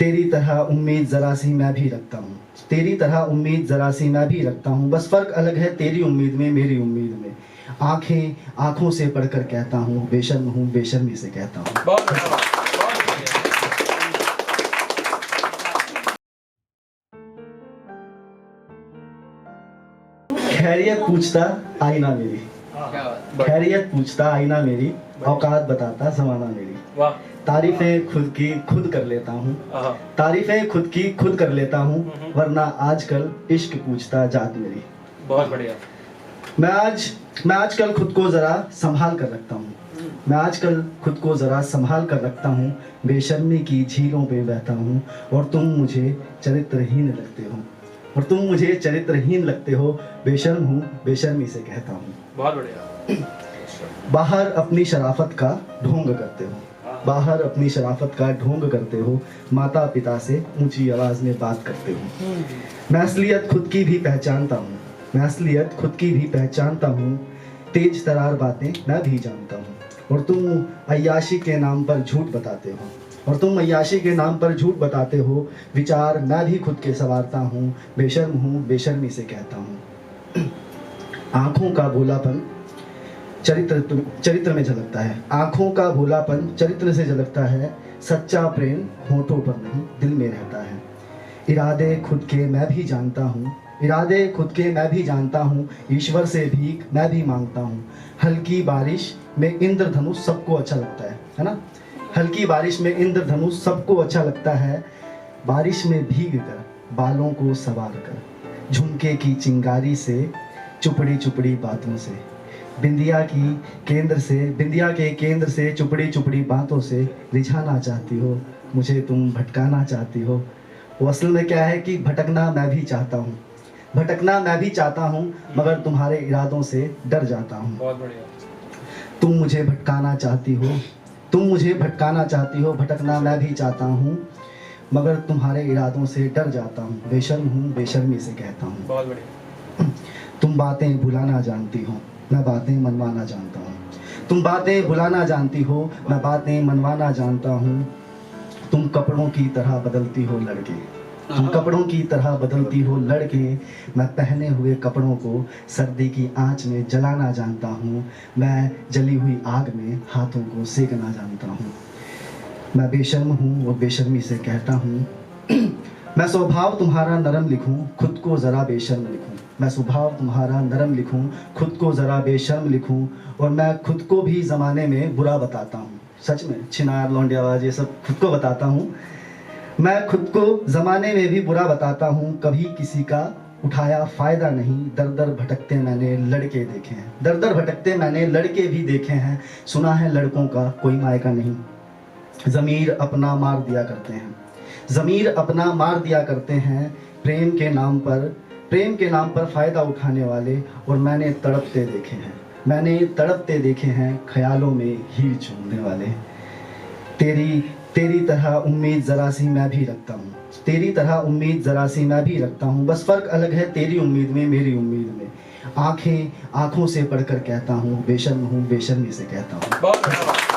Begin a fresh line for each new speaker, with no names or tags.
तेरी तरह उम्मीद जरा सी मैं भी रखता हूँ, तेरी तरह उम्मीद जरा सी मैं भी रखता हूँ, बस फर्क अलग है तेरी उम्मीद में मेरी उम्मीद में। आंखें आंखों से पढ़कर कहता हूँ, बेशर्म हूँ बेशर्मी से कहता हूँ।
बहुत बढ़िया, बहुत बढ़िया।
खैरियत पूछता आईना मेरी,
क्या बात।
खैरियत पूछता आईना मेरी, औकात बताता ज़माना मेरी।
वाह।
तारीफें खुद की खुद कर लेता हूँ,
आहा।
तारीफें खुद की खुद कर लेता हूँ, वरना आजकल इश्क पूछता जात मेरी।
बहुत बढ़िया।
मैं आजकल खुद को ज़रा संभाल कर रखता हूँ, मैं आजकल खुद को ज़रा संभाल कर रखता हूँ, बेशर्मी की झीलों पे बहता हूँ और तुम मुझे चरित्रहीन लगते हो, और तुम मुझे चरित्रहीन लगते हो, बेशर्म हूँ बेशर्मी से कहता हूँ।
बहुत बढ़िया।
बाहर अपनी शराफत का ढोंग करते हो, बाहर अपनी शराफत का ढोंग करते हो, माता पिता से ऊंची आवाज़ में बात करते हो। मैं असलियत खुद की भी पहचानता हूँ, मैं असलियत खुद की भी पहचानता हूँ, तेज तरार बातें मैं भी जानता हूँ, और तुम अय्याशी के नाम पर झूठ बताते हो, और तुम अय्याशी के नाम पर झूठ बताते हो, विचार मैं भी खुद के संवारता हूँ, बेशर्म हूँ बेशर्मी से कहता हूँ। आँखों का भोलापन चरित्र में झलकता है, आँखों का भोलापन चरित्र से झलकता है, सच्चा प्रेम होठों पर नहीं दिल में रहता है। इरादे खुद के मैं भी जानता हूँ, इरादे खुद के मैं भी जानता हूँ, ईश्वर से भीख मैं भी मांगता हूँ। हल्की बारिश में इंद्रधनुष सबको अच्छा लगता है ना? हल्की बारिश में इंद्रधनुष सबको अच्छा लगता है, बारिश में भीग कर बालों को संवार कर, झुमके की चिंगारी से चुपड़ी चुपड़ी बातों से, बिंदिया के केंद्र से चुपड़ी चुपड़ी बातों से रिझाना चाहती हो, मुझे तुम भटकाना चाहती हो। वो असल में क्या है कि भटकना मैं भी चाहता हूँ, भटकना मैं भी चाहता हूँ, मगर तुम्हारे इरादों से डर जाता हूँ।
बहुत बढ़िया।
तुम मुझे भटकाना चाहती हो, तुम मुझे भटकाना चाहती हो, भटकना मैं भी चाहता हूँ, मगर तुम्हारे इरादों से डर जाता हूँ, बेशर्म हूँ बेशर्मी से कहता हूँ।
बहुत बढ़िया।
तुम बातें भुलाना जानती हो, मैं बातें मनवाना जानता हूँ, तुम बातें भुलाना जानती हो, मैं बातें मनवाना जानता हूँ। तुम कपड़ों की तरह बदलती हो लड़के, तुम कपड़ों की तरह बदलती हो लड़के, मैं पहने हुए कपड़ों को सर्दी की आंच में जलाना जानता हूँ, मैं जली हुई आग में हाथों को सेकना जानता हूँ। मैं बेशर्म हूँ और बेशर्मी से कहता हूँ। मैं स्वभाव तुम्हारा नरम लिखूं, खुद को ज़रा बेशर्म लिखूं, मैं स्वभाव तुम्हारा नरम लिखूं, खुद को ज़रा बेशर्म लिखूं, और मैं खुद को भी ज़माने में बुरा बताता हूँ। सच में छिनार लौंडियाबाज ये सब खुद को बताता हूँ, मैं खुद को ज़माने में भी बुरा बताता हूँ। कभी किसी का उठाया फ़ायदा नहीं, दर दर भटकते मैंने लड़के देखे हैं, दर दर भटकते मैंने लड़के भी देखे हैं, सुना है लड़कों का कोई मायका नहीं, ज़मीर अपना मार दिया करते हैं, ज़मीर अपना मार दिया करते हैं, प्रेम के नाम पर फ़ायदा उठाने वाले, और मैंने तड़पते देखे हैं, मैंने तड़पते देखे हैं, ख्यालों में हीर चूमने वाले। तेरी तरह उम्मीद ज़रा सी मैं भी रखता हूँ, तेरी तरह उम्मीद ज़रा सी मैं भी रखता हूँ, बस फ़र्क अलग है तेरी उम्मीद में मेरी उम्मीद में। आंखें आंखों से पढ़कर कहता हूँ, बेशर्म हूँ बेशर्मी से कहता हूँ।
बहुत बढ़िया।